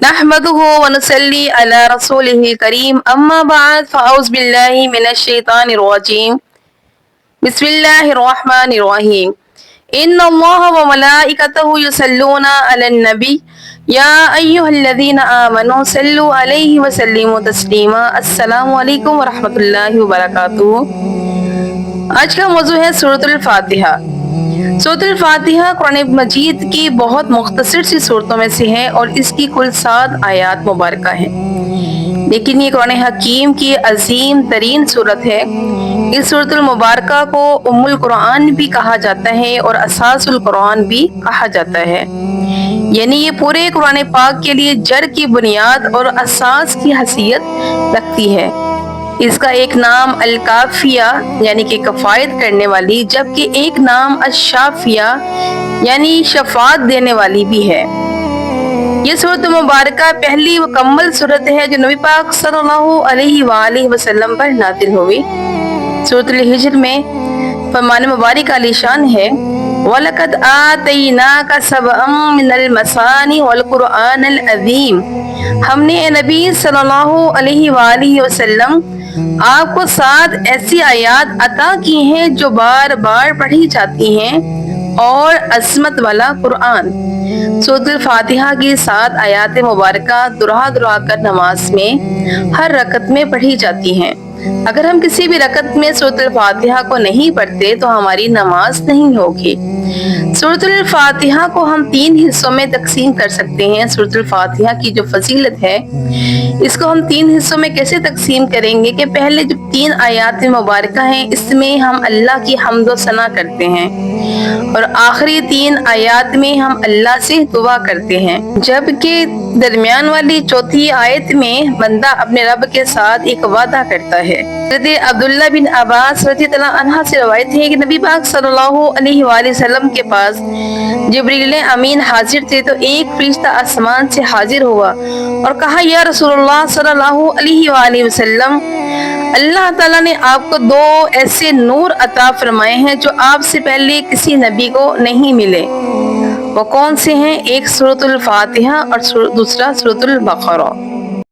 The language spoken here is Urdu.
نحمده ونصلي على رسوله الكريم أما بعد فأعوذ بالله من الشيطان الرجيم بسم الله الرحمن الرحيم إن الله وملائكته يصلون على النبي يا أيها الذين آمنوا صلوا عليه وسلموا تسلیما۔ السلام علیکم ورحمۃ اللہ وبرکاتہ۔ آج کا موضوع ہے سورۃ الفاتحہ۔ سورۃ الفاتحہ قرآن مجید کی بہت مختصر سی صورتوں میں سے ہے اور اس کی کل 7 آیات مبارکہ ہیں، لیکن یہ قرآن حکیم کی عظیم ترین صورت ہے۔ اس صورت المبارکہ کو ام القرآن بھی کہا جاتا ہے اور اساس القرآن بھی کہا جاتا ہے، یعنی یہ پورے قرآن پاک کے لیے جڑ کی بنیاد اور اساس کی حیثیت رکھتی ہے۔ اس کا ایک نام الکافیہ یعنی کہ کفایت کرنے والی، جبکہ ایک نام الشافیہ یعنی شفاعت دینے والی بھی ہے۔ یہ سورۃ مبارکہ پہلی مکمل سورت ہے جو نبی پاک صلی اللہ علیہ وآلہ وسلم پر نازل ہوئی۔ سورۃ الحجر میں فرمان مبارک علی شان ہے وَلَقَدْ آتَيْنَاكَ سَبْعًا مِنَ الْمَثَانِي وَالْقُرْآنَ الْعَظِيمَ، ہم نے اے نبی صلی اللہ علیہ وآلہ وسلم آپ کو 7 ایسی آیات عطا کی ہیں جو بار بار پڑھی جاتی ہیں اور عظمت والا قرآن۔ سورۃ الفاتحہ کی 7 آیات مبارکہ دہرا دہرا کر نماز میں ہر رکعت میں پڑھی جاتی ہیں۔ اگر ہم کسی بھی رکعت میں سورۃ الفاتحہ کو نہیں پڑھتے تو ہماری نماز نہیں ہوگی۔ سورۃ الفاتحہ کو ہم 3 حصوں میں تقسیم کر سکتے ہیں۔ سورۃ الفاتحہ کی جو فضیلت ہے اس کو ہم 3 حصوں میں کیسے تقسیم کریں گے کہ پہلے جو 3 آیات مبارکہ ہیں اس میں ہم اللہ کی حمد و ثنا کرتے ہیں اور آخری 3 آیات میں ہم اللہ سے دعا کرتے ہیں، جبکہ درمیان والی چوتھی آیت میں بندہ اپنے رب کے ساتھ ایک وعدہ کرتا ہے۔ حضرت عبداللہ بن عباس رضی اللہ عنہ سے روایت ہے کہ نبی پاک صلی اللہ علیہ وآلہ وسلم کے پاس جبریل امین حاضر تھے تو ایک فرشتہ آسمان سے حاضر ہوا اور کہا یا رسول اللہ صلی اللہ علیہ وآلہ وسلم، اللہ تعالیٰ نے آپ کو 2 ایسے نور عطا فرمائے ہیں جو آپ سے پہلے کسی نبی کو نہیں ملے۔ وہ کون سے ہیں؟ ایک سورۃ الفاتحہ اور دوسرا سورۃ البقرہ۔